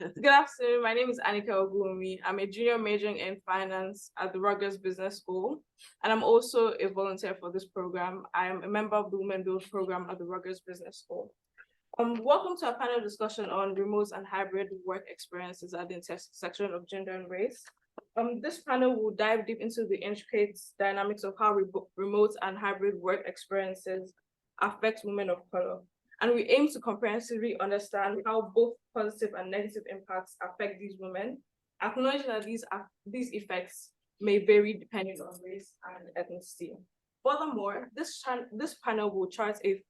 Good afternoon. My name is Nicole. I'm a junior majoring in finance at the Rutgers Business School, and I'm also a volunteer for this program. I am a member of the Women Build program at the Rutgers Business School. Welcome to our panel discussion on remote and hybrid work experiences at the intersection of gender and race. This panel will dive deep into the intricate dynamics of how remote and hybrid work experiences affect women of color. And we aim to comprehensively understand how both positive and negative impacts affect these women, acknowledging that these effects may vary depending on race and ethnicity. Furthermore, this panel will chart a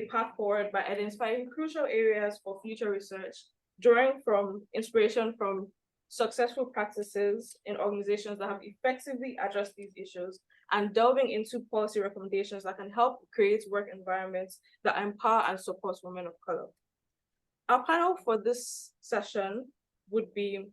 path forward by identifying crucial areas for future research, drawing from inspiration from successful practices in organizations that have effectively addressed these issues, and delving into policy recommendations that can help create work environments that empower and support women of color. Our panel for this session would be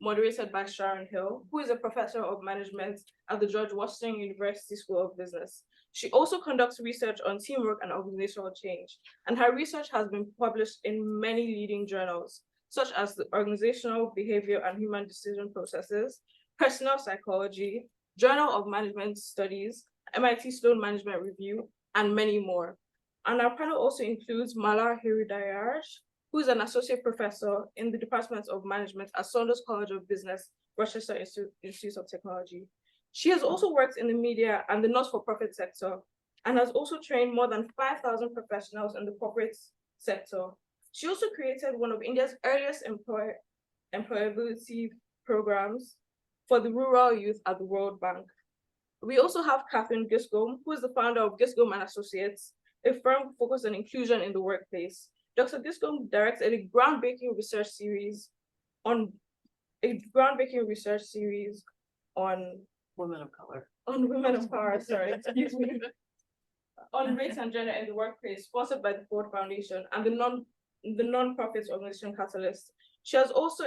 moderated by Sharon Hill, who is a professor of management at the George Washington University School of Business. She also conducts research on teamwork and organizational change, and her research has been published in many leading journals, such as the Organizational Behavior and Human Decision Processes, Personal Psychology, Journal of Management Studies, MIT Sloan Management Review, and many more. And our panel also includes Malar Hirudayaraj, who is an associate professor in the Department of Management at Saunders College of Business, Rochester Institute of Technology. She has also worked in the media and the not-for-profit sector, and has also trained more than 5,000 professionals in the corporate sector. She also created one of India's earliest employability programs for the rural youth at the World Bank. We also have Katherine Giscombe, who is the founder of Giscombe and Associates, a firm focused on inclusion in the workplace. Dr. Giscombe directed a groundbreaking research series on women of color. On women of color, sorry, excuse me. On race and gender in the workplace, sponsored by the Ford Foundation and the non-profit organization Catalyst. She also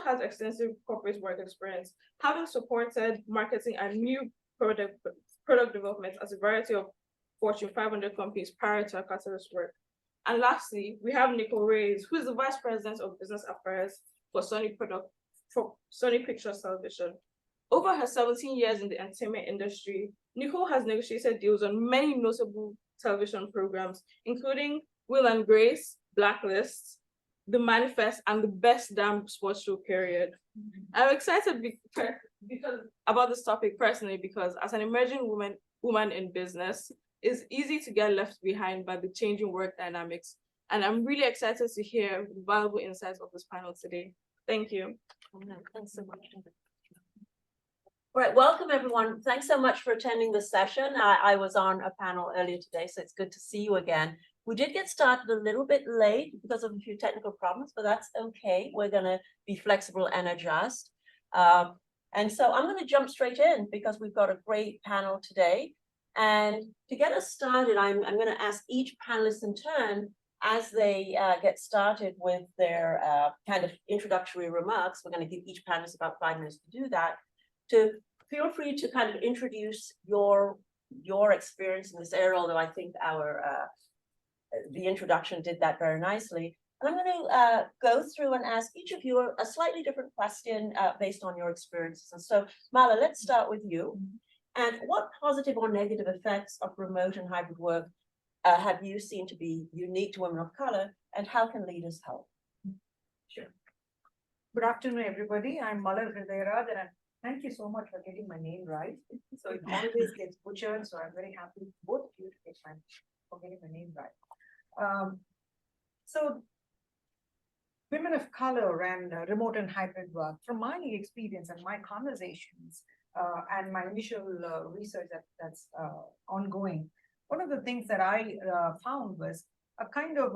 has extensive corporate work experience, having supported marketing and new product development at a variety of Fortune 500 companies prior to her Catalyst work. And lastly, we have Nicole Reyes, who is the Vice President of Business Affairs for Sony Pictures Television. Over her 17 years in the entertainment industry, Nicole has negotiated deals on many notable television programs, including Will and Grace, Blacklist, The Manifest, and The Best Damn Sports Show, period. I'm excited because about this topic personally, because as an emerging woman in business, it's easy to get left behind by the changing work dynamics. And I'm really excited to hear the valuable insights of this panel today. Thank you. Thanks so much. All right, welcome everyone. Thanks so much for attending this session. I was on a panel earlier today, so it's good to see you again. We did get started a little bit late because of a few technical problems, but that's okay. We're going to be flexible and adjust. And so I'm going to jump straight in because we've got a great panel today. And to get us started, I'm going to ask each panelist in turn, as they get started with their kind of introductory remarks. We're going to give each panelist about 5 minutes to do that. To feel free to kind of introduce your experience in this area, although I think the introduction did that very nicely. And I'm going to go through and ask each of you a slightly different question based on your experiences. And so, Malar, let's start with you. And what positive or negative effects of remote and hybrid work have you seen to be unique to women of color, and how can leaders help? Sure. Good afternoon, everybody. I'm Malar Hirudayaraj, and thank you so much for getting my name right. So it always gets butchered, so I'm very happy both of you to get for getting my name right. So women of color and remote and hybrid work, from my experience and my conversations and my initial research that's ongoing, one of the things that I found was a kind of,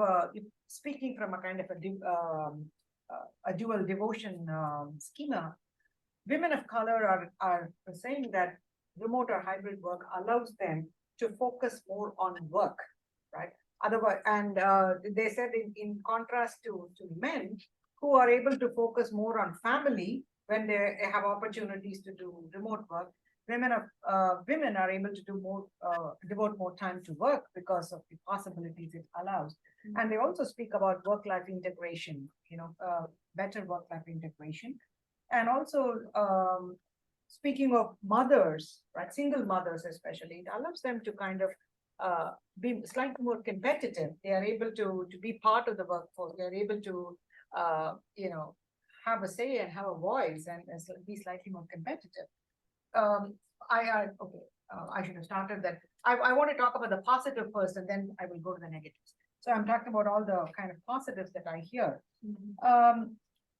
speaking from a kind of a dual devotion schema, women of color are saying that remote or hybrid work allows them to focus more on work, right? Otherwise, and they said in contrast to men who are able to focus more on family when they have opportunities to do remote work, women are able to do more, devote more time to work because of the possibilities it allows. And they also speak about work-life integration, better work-life integration. And also, speaking of mothers, right, single mothers especially, it allows them to kind of be slightly more competitive. They are able to be part of the workforce. They are able to, have a say and have a voice and be slightly more competitive. I should have started that. I want to talk about the positive first, and then I will go to the negatives. So I'm talking about all the kind of positives that I hear.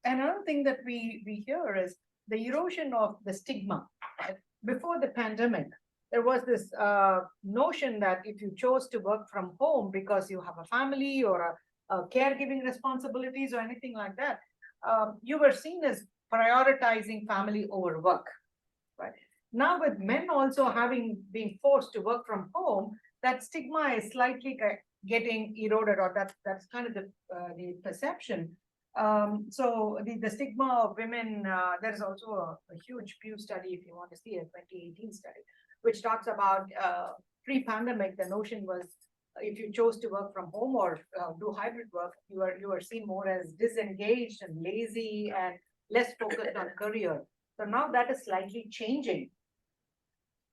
Another thing that we hear is the erosion of the stigma. Right? Before the pandemic, there was this notion that if you chose to work from home because you have a family or a caregiving responsibilities or anything like that, you were seen as prioritizing family over work. Right? Now, with men also been forced to work from home, that stigma is slightly getting eroded, or that's kind of the perception. So the stigma of women, there is also a huge Pew study, if you want to see a 2018 study, which talks about pre-pandemic, the notion was if you chose to work from home or do hybrid work, you are seen more as disengaged and lazy and less focused on career. So now that is slightly changing.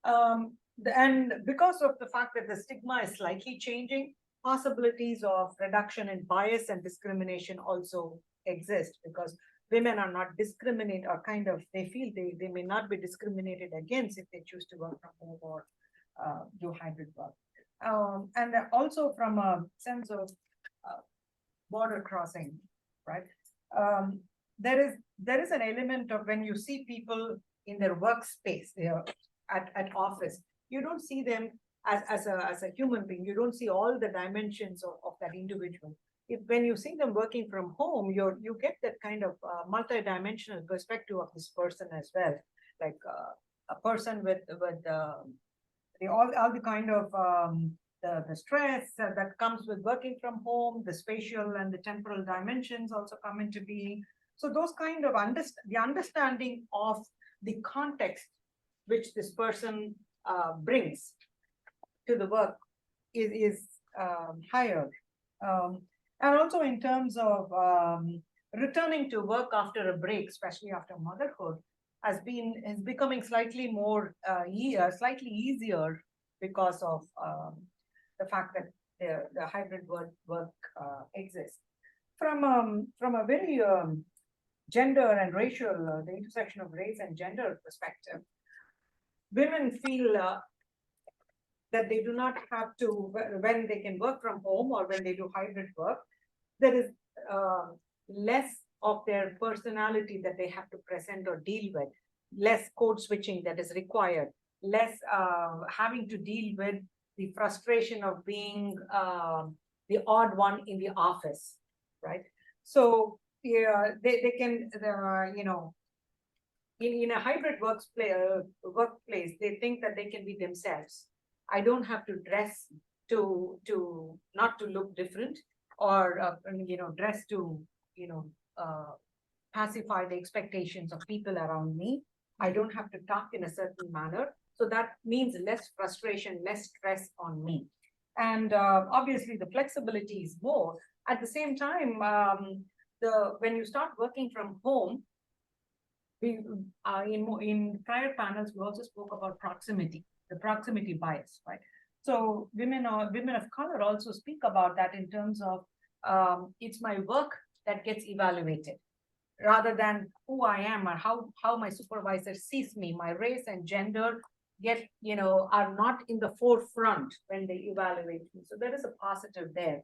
And because of the fact that the stigma is slightly changing, possibilities of reduction in bias and discrimination also exist, because women are not discriminated, or kind of they feel they may not be discriminated against if they choose to work from home or do hybrid work. And also from a sense of border crossing, right? There is an element of when you see people in their workspace, they are at office, you don't see them as a human being. You don't see all the dimensions of that individual. When you see them working from home, you get that kind of multi-dimensional perspective of this person as well, like a person with all the kind of the stress that comes with working from home, the spatial and the temporal dimensions also come into being. So those kind of the understanding of the context which this person brings to the work is higher. And also in terms of returning to work after a break, especially after motherhood, is becoming slightly more slightly easier because of the fact that the hybrid work exists. From a very gender and racial, the intersection of race and gender perspective, women feel that they do not have to, when they can work from home or when they do hybrid work, there is less of their personality that they have to present or deal with, less code switching that is required, less having to deal with the frustration of being the odd one in the office, right? So yeah, they can, in a hybrid workplace, they think that they can be themselves. I don't have to dress to not to look different, or dress to pacify the expectations of people around me. I don't have to talk in a certain manner. So that means less frustration, less stress on me. And obviously the flexibility is more. At the same time, when you start working from home, we in prior panels, we also spoke about proximity, the proximity bias, right? So women of color also speak about that in terms of it's my work that gets evaluated rather than who I am or how my supervisor sees me. My race and gender are not in the forefront when they evaluate me. So there is a positive there.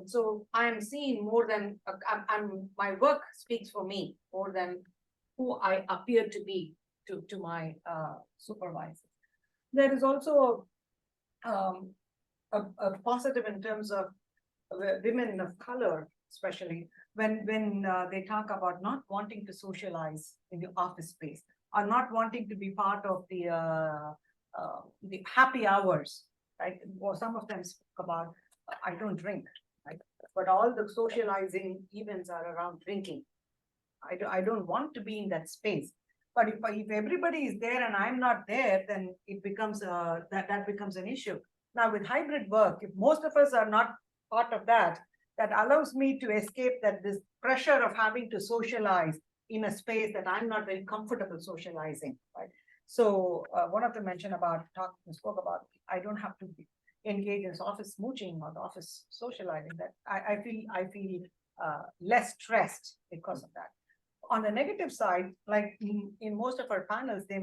So I am seen more than my work speaks for me more than who I appear to be to my supervisor. There is also a positive in terms of women of color, especially when they talk about not wanting to socialize in the office space, or not wanting to be part of the happy hours, right? Or some of them speak about, I don't drink, right? But all the socializing events are around drinking. I don't want to be in that space. But if everybody is there and I'm not there, then it becomes that becomes an issue. Now with hybrid work, if most of us are not part of that, that allows me to escape that this pressure of having to socialize in a space that I'm not very comfortable socializing, right? So one of them mentioned about spoke about I don't have to engage in office smooching or office socializing. That I feel less stressed because of that. On the negative side, like in most of our panels, they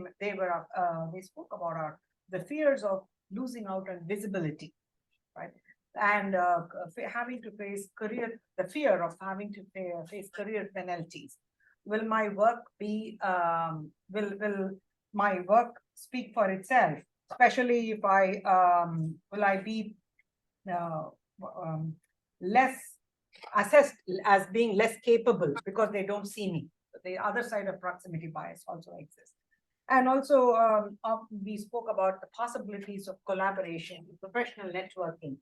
spoke about the fears of losing out on visibility, right? And having to face the fear of having to face career penalties. Will my work be, will my work speak for itself? Especially if will I be less assessed as being less capable because they don't see me. The other side of proximity bias also exists. And also, we spoke about the possibilities of collaboration, professional networking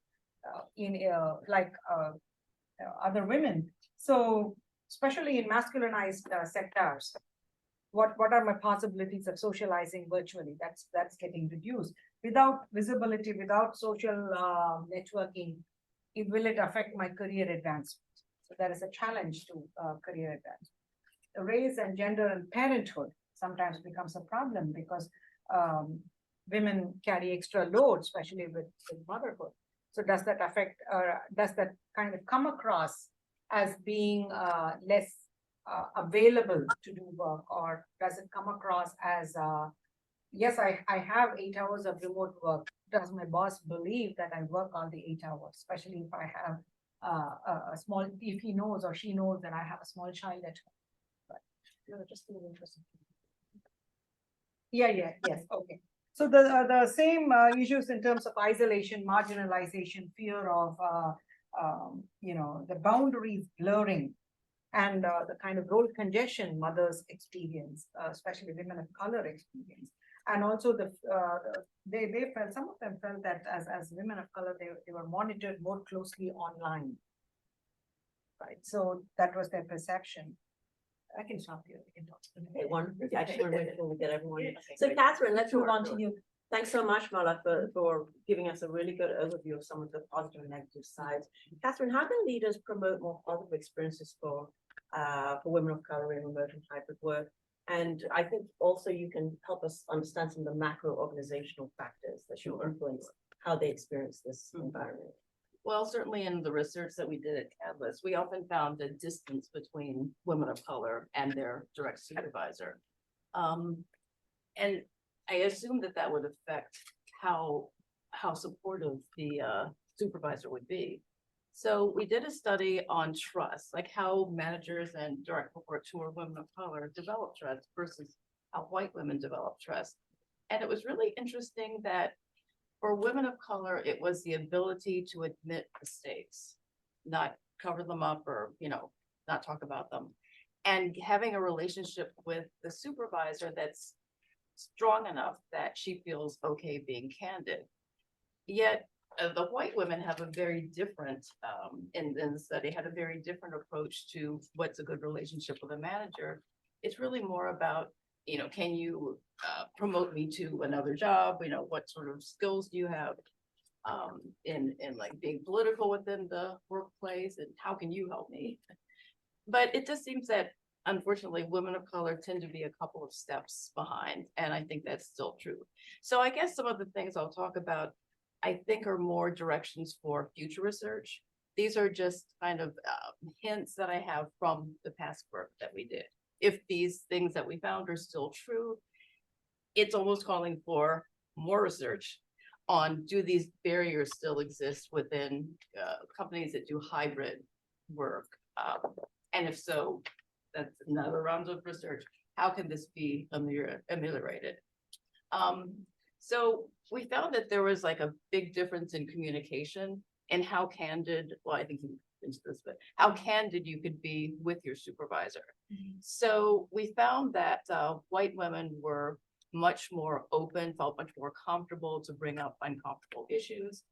other women. So, especially in masculinized sectors, what are my possibilities of socializing virtually? That's getting reduced. Without visibility, without social networking, will it affect my career advancement? So that is a challenge to career advancement. Race and gender and parenthood sometimes becomes a problem because women carry extra load, especially with motherhood. So does that affect, does that kind of come across as being less available to do work, or does it come across as, yes, I have 8 hours of remote work. Does my boss believe that I work all the 8 hours, especially if I have a small, if he knows or she knows that I have a small child at home? But just a little interesting. Yes, okay. So the same issues in terms of isolation, marginalization, fear of the boundaries blurring, and the kind of role congestion mothers experience, especially women of color experience. And also they felt, some of them felt that as women of color, they were monitored more closely online. Right. So that was their perception. I can stop here. We can talk. Okay, wonderful. Actually, we'll get everyone. So Katherine, let's move on to you. Thanks so much, Malar, for giving us a really good overview of some of the positive and negative sides. Katherine, how can leaders promote more positive experiences for women of color in remote and hybrid work? And I think also you can help us understand some of the macro organizational factors that should influence how they experience this environment. Well, certainly in the research that we did at Catalyst, we often found a distance between women of color and their direct supervisor. And I assume that would affect how supportive the supervisor would be. So we did a study on trust, like how managers and direct reports who are women of color develop trust versus how white women develop trust. And it was really interesting that for women of color, it was the ability to admit mistakes, not cover them up or, not talk about them. And having a relationship with the supervisor that's strong enough that she feels okay being candid. Yet the white women have a very different, in the study, had a very different approach to what's a good relationship with a manager. It's really more about, can you promote me to another job? What sort of skills do you have in like being political within the workplace, and how can you help me? But it just seems that unfortunately women of color tend to be a couple of steps behind, and I think that's still true. So I guess some of the things I'll talk about, I think, are more directions for future research. These are just kind of hints that I have from the past work that we did. If these things that we found are still true, it's almost calling for more research on, do these barriers still exist within companies that do hybrid work? And if so, that's another round of research. How can this be ameliorated? So we found that there was like a big difference in communication and how candid, well, I think you into this, but how candid you could be with your supervisor. So we found that white women were much more open, felt much more comfortable to bring up uncomfortable issues.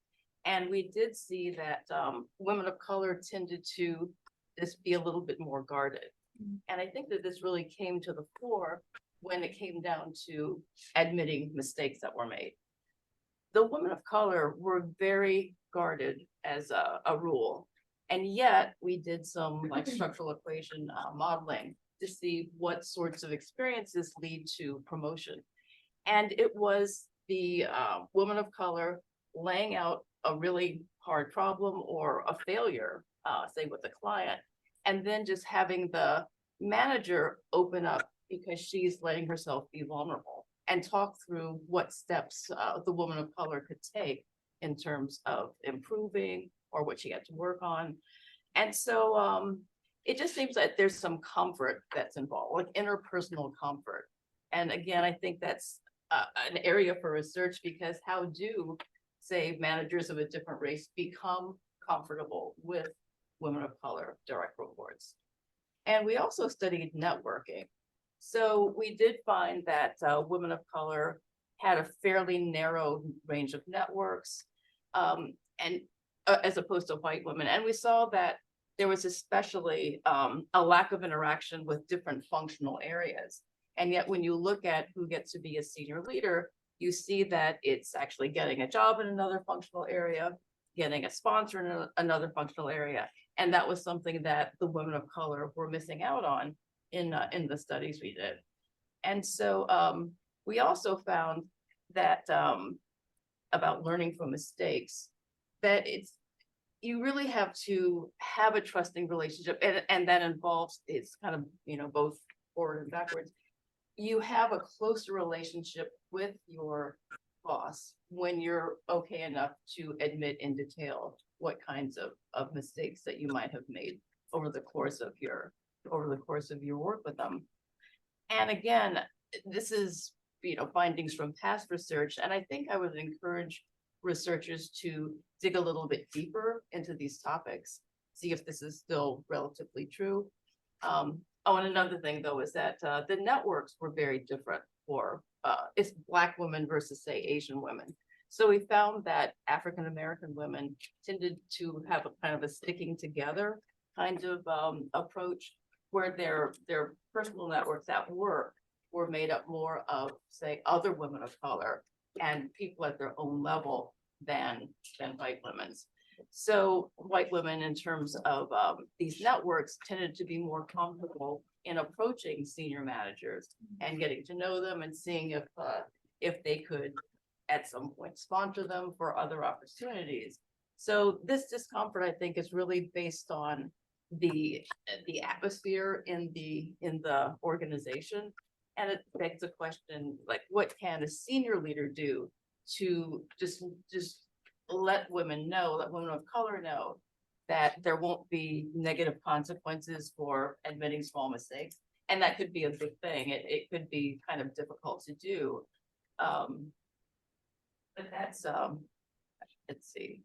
And we did see that women of color tended to just be a little bit more guarded. And I think that this really came to the fore when it came down to admitting mistakes that were made. The women of color were very guarded as a rule. And yet we did some like structural equation modeling to see what sorts of experiences lead to promotion. And it was the women of color laying out a really hard problem or a failure, say with a client, and then just having the manager open up because she's letting herself be vulnerable and talk through what steps the woman of color could take in terms of improving or what she had to work on. And so it just seems that there's some comfort that's involved, like interpersonal comfort. And again, I think that's an area for research, because how do, say, managers of a different race become comfortable with women of color direct reports? And we also studied networking. So we did find that women of color had a fairly narrow range of networks, and as opposed to white women. And we saw that there was especially a lack of interaction with different functional areas. And yet when you look at who gets to be a senior leader, you see that it's actually getting a job in another functional area, getting a sponsor in another functional area. And that was something that the women of color were missing out on in the studies we did. And so we also found that about learning from mistakes, that you really have to have a trusting relationship, and that involves, it's kind of, both forward and backwards. You have a closer relationship with your boss when you're okay enough to admit in detail what kinds of mistakes that you might have made over the course of your work with them. And again, this is findings from past research, and I think I would encourage researchers to dig a little bit deeper into these topics, see if this is still relatively true. And another thing though is that the networks were very different for it's Black women versus, say, Asian women. So we found that African American women tended to have a kind of a sticking together kind of approach, where their personal networks at work were made up more of, say, other women of color and people at their own level than white women's. So white women, in terms of these networks, tended to be more comfortable in approaching senior managers and getting to know them and seeing if they could at some point sponsor them for other opportunities. So this discomfort, I think, is really based on the atmosphere in the organization. And it begs the question, like, what can a senior leader do to just let women know, let women of color know that there won't be negative consequences for admitting small mistakes? And that could be a big thing. It could be kind of difficult to do. But that's, let's see.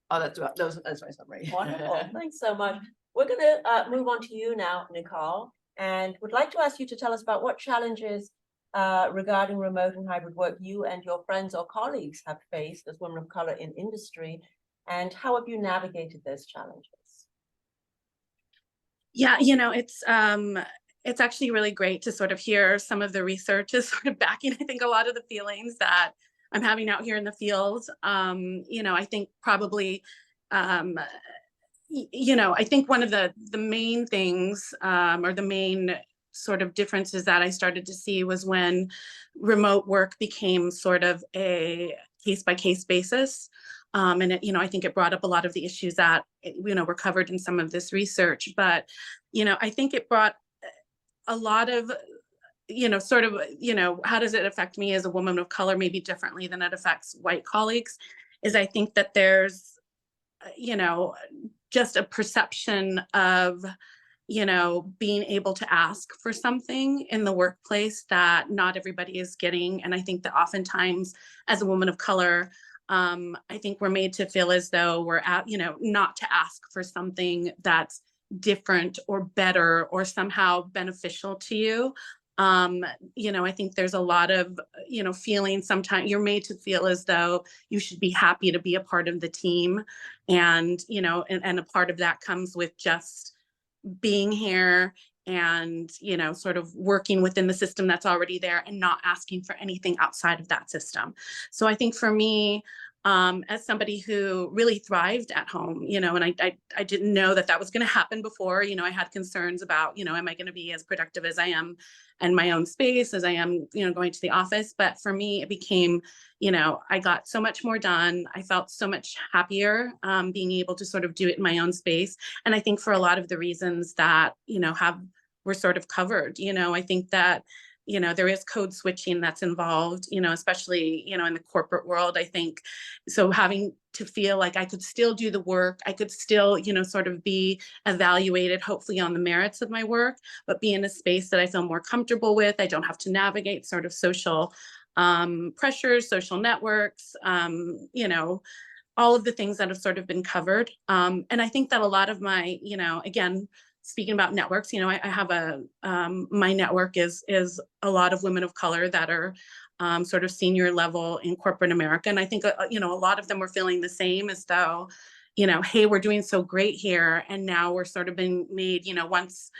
Oh, that's my summary. Wonderful, thanks so much. We're gonna move on to you now, Nicole, and would like to ask you to tell us about what challenges regarding remote and hybrid work you and your friends or colleagues have faced as women of color in industry, and how have you navigated those challenges? Yeah, it's actually really great to sort of hear some of the research is sort of backing, I think, a lot of the feelings that I'm having out here in the field. I think probably, I think one of the main things or the main sort of differences that I started to see was when remote work became sort of a case-by-case basis. And I think it brought up a lot of the issues that, were covered in some of this research. But, I think it brought a lot of, how does it affect me as a woman of color maybe differently than it affects white colleagues, is I think that there's, just a perception of, being able to ask for something in the workplace that not everybody is getting. And I think that oftentimes as a woman of color, I think we're made to feel as though we're not to ask for something that's different or better or somehow beneficial to you. I think there's a lot of, feeling sometimes you're made to feel as though you should be happy to be a part of the team. And, and a part of that comes with just being here and, you know, sort of working within the system that's already there and not asking for anything outside of that system. So I think for me, as somebody who really thrived at home, you know, and I didn't know that that was going to happen before, you know, I had concerns about, you know, am I going to be as productive as I am in my own space as I am, you know, going to the office. But for me, it became, you know, I got so much more done. I felt so much happier being able to sort of do it in my own space. And I think for a lot of the reasons that, you know, were sort of covered, you know, I think that, you know, there is code switching that's involved, you know, especially, you know, in the corporate world, I think. So having to feel like I could still do the work, I could still, you know, sort of be evaluated, hopefully on the merits of my work, but be in a space that I feel more comfortable with. I don't have to navigate sort of social pressures, social networks, you know, all of the things that have sort of been covered. And I think that a lot of my, you know, again, speaking about networks, you know, I have my network is a lot of women of color that are sort of senior level in corporate America. And I think, you know, a lot of them were feeling the same, as though, you know, hey, we're doing so great here. And now we're sort of being made, you know, once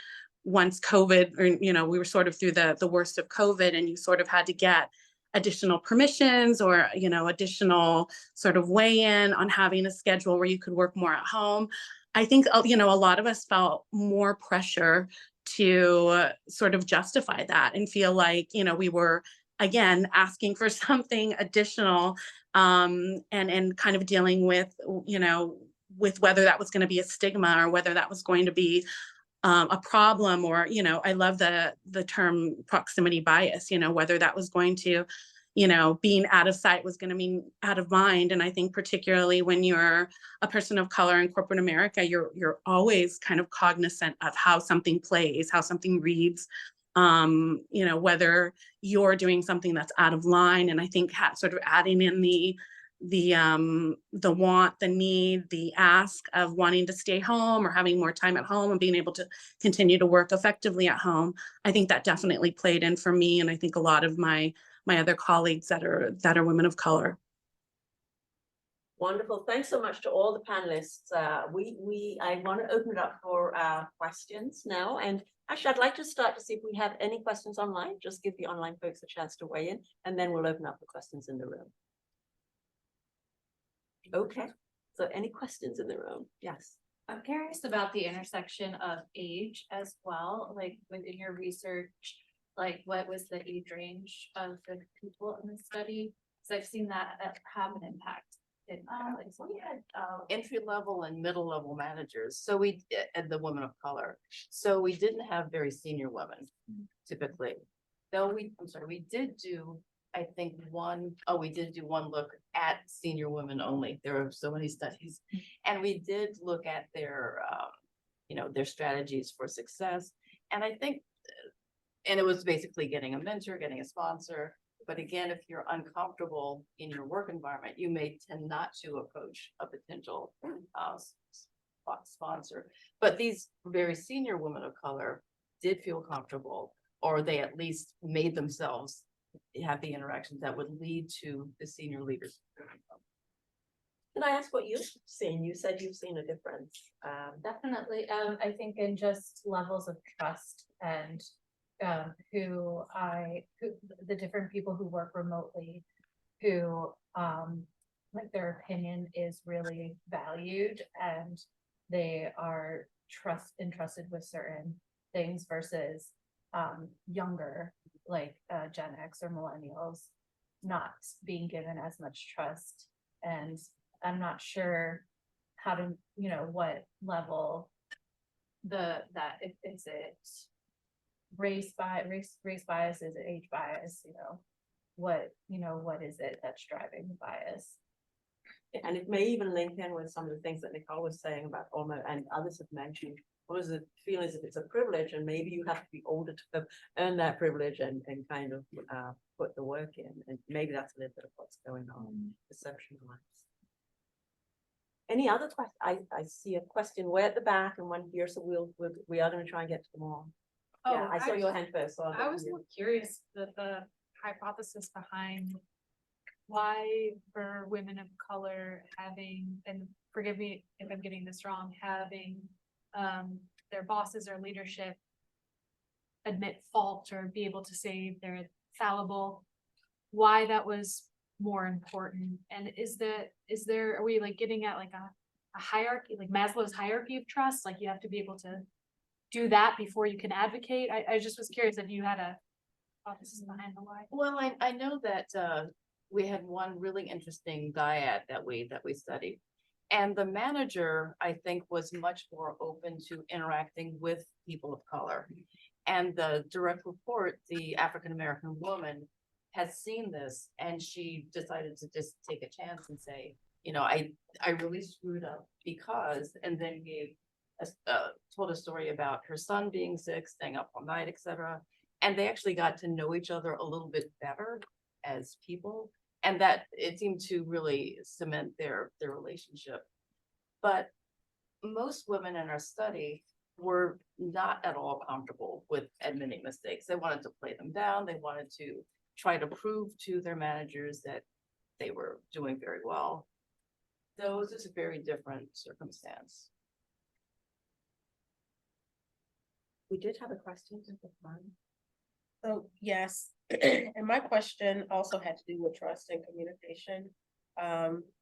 COVID, or, you know, we were sort of through the worst of COVID, and you sort of had to get additional permissions or, you know, additional sort of weigh in on having a schedule where you could work more at home. I think, you know, a lot of us felt more pressure to sort of justify that and feel like, you know, we were, again, asking for something additional, and kind of dealing with, you know, with whether that was going to be a stigma or whether that was going to be a problem, or, you know, I love the term proximity bias, you know, whether that was going to, you know, being out of sight was going to mean out of mind. And I think particularly when you're a person of color in corporate America, you're always kind of cognizant of how something plays, how something reads, you know, whether you're doing something that's out of line. And I think sort of adding in the want, the need, the ask of wanting to stay home or having more time at home and being able to continue to work effectively at home, I think that definitely played in for me. And I think a lot of my other colleagues that are women of color. Wonderful. Thanks so much to all the panelists. I want to open it up for questions now. And actually, I'd like to start to see if we have any questions online. Just give the online folks a chance to weigh in, and then we'll open up the questions in the room. Okay. So any questions in the room? Yes. I'm curious about the intersection of age as well, like within your research, like what was the age range of the people in the study? Because I've seen that have an impact. We had entry level and middle level managers. So and the women of color. So we didn't have very senior women typically. Though we did do, I think we did do one look at senior women only. There are so many studies, and we did look at their, you know, their strategies for success. And I think, and it was basically getting a mentor, getting a sponsor. But again, if you're uncomfortable in your work environment, you may tend not to approach a potential sponsor. But these very senior women of color did feel comfortable, or they at least made themselves have the interactions that would lead to the senior leaders. Can I ask what you've seen? You said you've seen a difference. Definitely. I think in just levels of trust and who the different people who work remotely, who like their opinion is really valued and they are entrusted with certain things versus younger, like Gen X or millennials, not being given as much trust. And I'm not sure how to, you know, what level is it race bias, is it age bias, you know, what is it that's driving the bias? And it may even link in with some of the things that Nicole was saying about almost, and others have mentioned, what does it feel as if it's a privilege, and maybe you have to be older to earn that privilege and kind of put the work in, and maybe that's a little bit of what's going on, perception-wise. Any other questions? I see a question way at the back and one here, so we are going to try and get to them all. Oh, yeah, I saw your hand first. So I was more curious the hypothesis behind why for women of color having, and forgive me if I'm getting this wrong, having their bosses or leadership admit fault or be able to say they're fallible, why that was more important. And are we like getting at like a hierarchy, like Maslow's hierarchy of trust? Like you have to be able to do that before you can advocate? I just was curious if you had a hypothesis behind the why. Well, I know that we had one really interesting dyad that we studied. And the manager, I think, was much more open to interacting with people of color. And the direct report, the African-American woman, has seen this and she decided to just take a chance and say, you know, I really screwed up because, and then told a story about her son being sick, staying up all night, etc. And they actually got to know each other a little bit better as people. And that it seemed to really cement their relationship. But most women in our study were not at all comfortable with admitting mistakes. They wanted to play them down. They wanted to try to prove to their managers that they were doing very well. So it was just a very different circumstance. We did have a question at the front. So yes, and my question also had to do with trust and communication.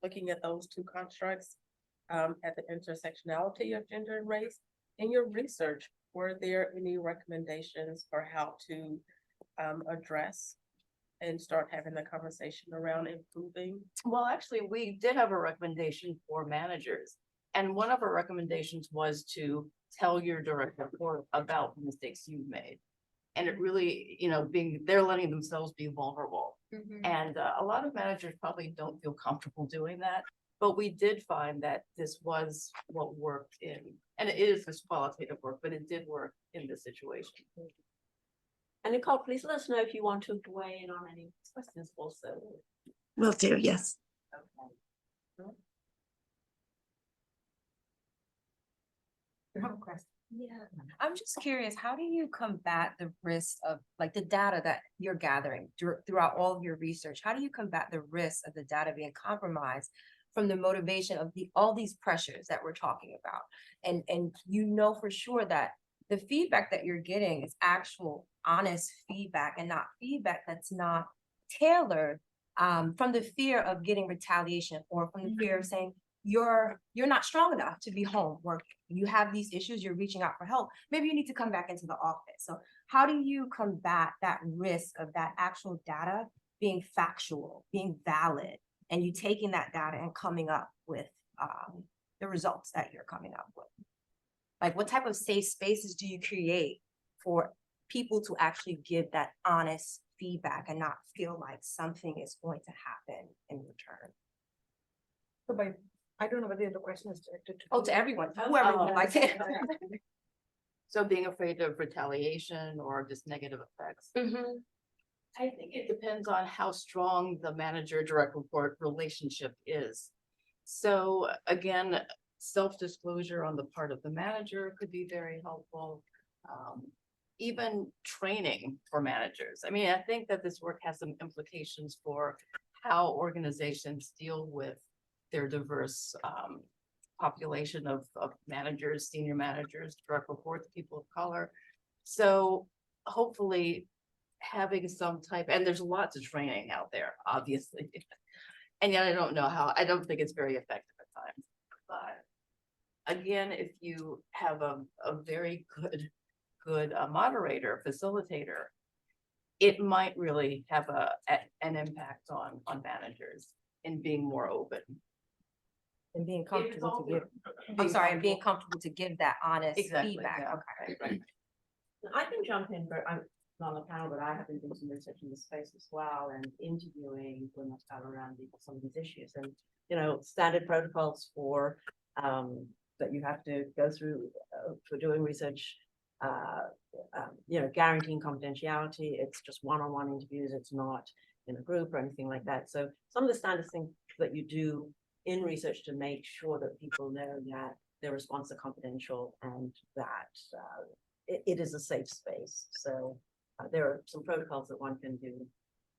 Looking at those two constructs, at the intersectionality of gender and race. In your research, were there any recommendations for how to address and start having the conversation around improving? Well, actually, we did have a recommendation for managers. And one of our recommendations was to tell your direct report about the mistakes you've made. And it really, you know, they're letting themselves be vulnerable. And a lot of managers probably don't feel comfortable doing that. But we did find that this was what worked in, and it is this qualitative work, but it did work in this situation. And Nicole, please let us know if you want to weigh in on any questions also. Will do, yes. Okay. You have a question? Yeah, I'm just curious, how do you combat the risk of like the data that you're gathering throughout all of your research? How do you combat the risk of the data being compromised from the motivation of all these pressures that we're talking about? And you know for sure that the feedback that you're getting is actual honest feedback and not feedback that's not tailored from the fear of getting retaliation or from the fear of saying, you're not strong enough to be home working. You have these issues, you're reaching out for help. Maybe you need to come back into the office. So how do you combat that risk of that actual data being factual, being valid, and you taking that data and coming up with the results that you're coming up with? Like what type of safe spaces do you create for people to actually give that honest feedback and not feel like something is going to happen in return? So I don't know whether the question is directed to. Oh, to everyone, whoever would like to. So being afraid of retaliation or just negative effects. I think it depends on how strong the manager direct report relationship is. So again, self-disclosure on the part of the manager could be very helpful. Even training for managers. I mean, I think that this work has some implications for how organizations deal with their diverse population of managers, senior managers, direct reports, people of color. So hopefully having some type, and there's lots of training out there, obviously. And yet I don't think it's very effective at times. But again, if you have a very good moderator, facilitator, it might really have an impact on managers in being more open. And being comfortable to give, being comfortable to give that honest feedback. Yeah. Okay. Right. I can jump in, but I'm not on the panel, but I have been doing some research in this space as well and interviewing women of color around some of these issues. And, you know, standard protocols for that you have to go through for doing research, you know, guaranteeing confidentiality. It's just one-on-one interviews. It's not in a group or anything like that. So some of the standard things that you do in research to make sure that people know that their responses are confidential and that it is a safe space. So there are some protocols that one can do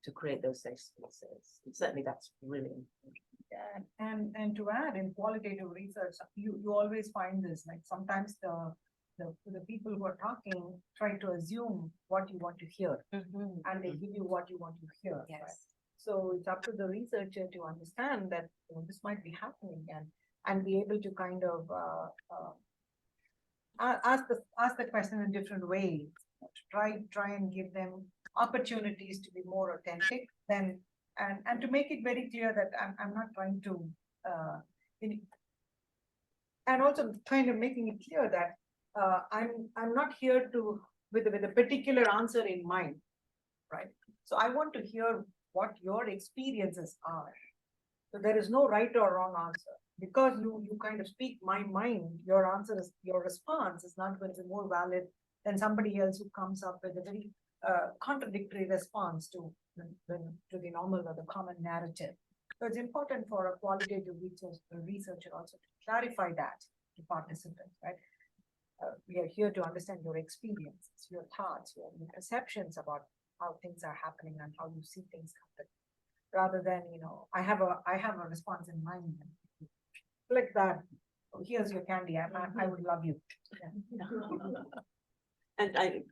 to create those safe spaces. And certainly that's really important. Yeah, and to add, in qualitative research, you always find this, like sometimes the the people who are talking try to assume what you want to hear, and they give you what you want to hear. Right? Yes. So it's up to the researcher to understand that, this might be happening, and be able to kind of ask the question in different ways. Try and give them opportunities to be more authentic, and to make it very clear that I'm not trying to and also kind of making it clear that I'm not here to with a particular answer in mind, right? So I want to hear what your experiences are. So there is no right or wrong answer, because you kind of speak my mind. Your response is not going to be more valid than somebody else who comes up with a very contradictory response to the normal or the common narrative. So it's important for a qualitative researcher also to clarify that to participants, right? We are here to understand your experiences, your thoughts, your perceptions about how things are happening and how you see things happen, rather than, I have a response in mind. Click that. Oh, here's your candy. I would love you. Yeah. And I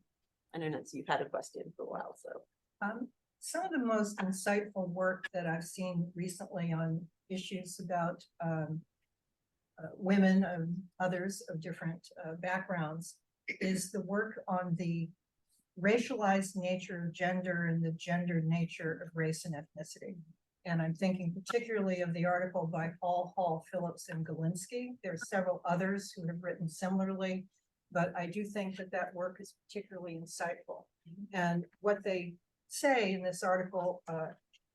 know, Nancy, you've had a question for a while, so. Some of the most insightful work that I've seen recently on issues about women and others of different backgrounds is the work on the racialized nature of gender and the gendered nature of race and ethnicity. And I'm thinking particularly of the article by Hall, Phillips, and Galinsky. There are several others who have written similarly, but I do think that work is particularly insightful. And what they say in this article,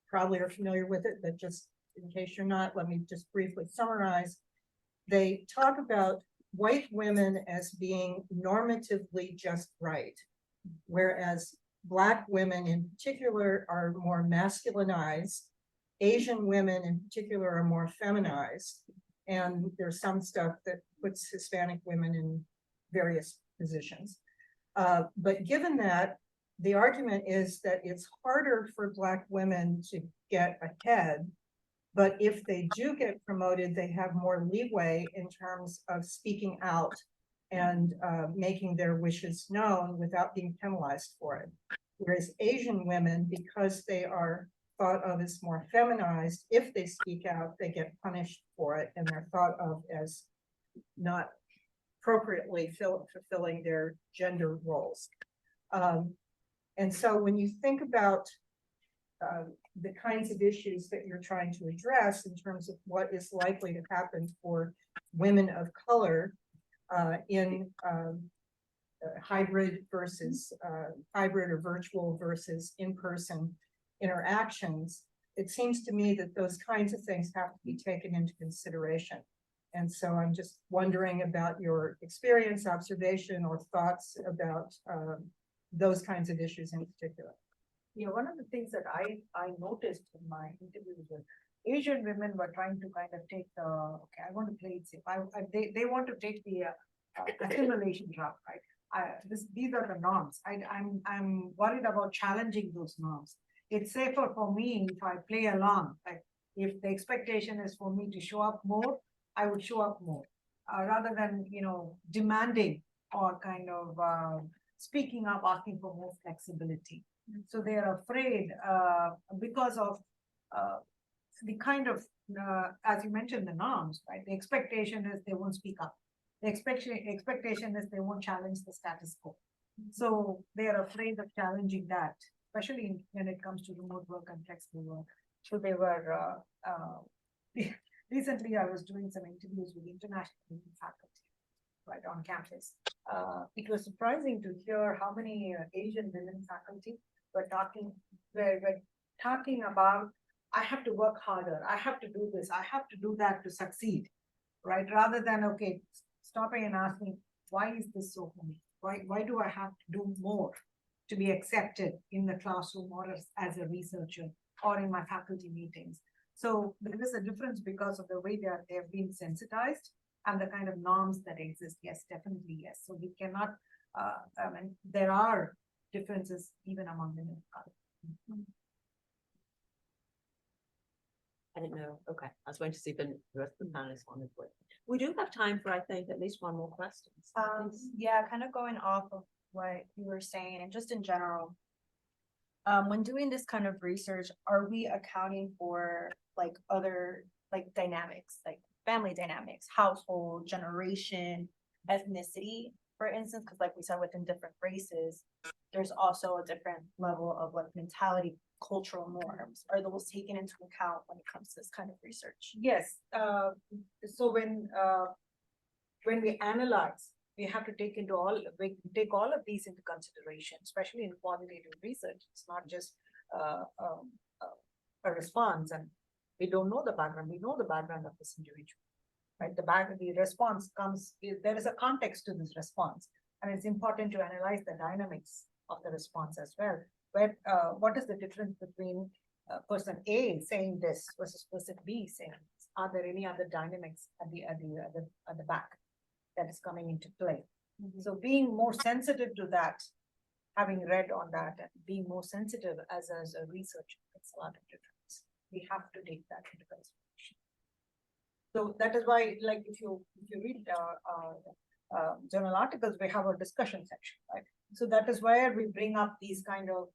probably are familiar with it, but just in case you're not, let me just briefly summarize. They talk about white women as being normatively just right, whereas Black women in particular are more masculinized. Asian women in particular are more feminized. And there's some stuff that puts Hispanic women in various positions. But given that, the argument is that it's harder for Black women to get ahead, but if they do get promoted, they have more leeway in terms of speaking out and making their wishes known without being penalized for it. Whereas Asian women, because they are thought of as more feminized, if they speak out, they get punished for it, and they're thought of as not appropriately fulfilling their gender roles. And so when you think about the kinds of issues that you're trying to address in terms of what is likely to happen for women of color in hybrid or virtual versus in-person interactions, it seems to me that those kinds of things have to be taken into consideration. And so I'm just wondering about your experience, observation, or thoughts about those kinds of issues in particular. Yeah, one of the things that I noticed in my interviews with Asian women were trying to kind of take the, okay, I want to play it safe. They want to take the assimilation route, right? These are the norms. I'm worried about challenging those norms. It's safer for me if I play along. Like if the expectation is for me to show up more, I would show up more, rather than, demanding or kind of speaking up, asking for more flexibility. So they are afraid because of the kind of, as you mentioned, the norms, right? The expectation is they won't speak up. The expectation is they won't challenge the status quo. So they are afraid of challenging that, especially when it comes to remote work and flexible work. So they were, recently I was doing some interviews with international faculty, right, on campus. It was surprising to hear how many Asian women faculty were talking about, I have to work harder, I have to do this, I have to do that to succeed, right? Rather than, okay, stopping and asking, why is this so for me? Why do I have to do more to be accepted in the classroom or as a researcher or in my faculty meetings? So there is a difference because of the way they have been sensitized and the kind of norms that exist. Yes, definitely, yes. So we cannot, and there are differences even among women of color. I didn't know. Okay, I was going to see if the rest of the panelists wanted to. We do have time for, I think, at least one more question. Yeah, kind of going off of what you were saying and just in general. When doing this kind of research, are we accounting for like other like dynamics, like family dynamics, household, generation, ethnicity, for instance? Because like we said, within different races, there's also a different level of like mentality, cultural norms. Are those taken into account when it comes to this kind of research? Yes, so when we analyze, we have to take all of these into consideration, especially in qualitative research. It's not just a response, and we don't know the background. We know the background of this individual, right? The response comes. There is a context to this response, and it's important to analyze the dynamics of the response as well. Where what is the difference between person A saying this versus person B saying this? Are there any other dynamics at the back that is coming into play? So being more sensitive to that, having read on that, and being more sensitive as a researcher makes a lot of difference. We have to take that into consideration. So that is why, like, if you read journal articles, we have a discussion section, right? So that is where we bring up these kind of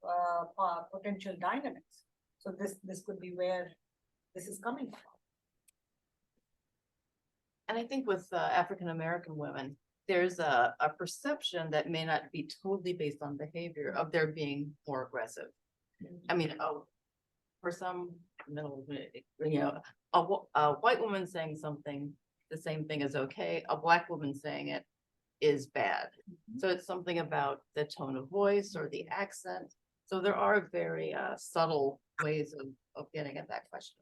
potential dynamics. So this could be where this is coming from. And I think with African-American women, there's a perception that may not be totally based on behavior of their being more aggressive. I mean, for some middle, you know, a white woman saying something, the same thing is okay. A Black woman saying it is bad. So it's something about the tone of voice or the accent. So there are very subtle ways of getting at that question.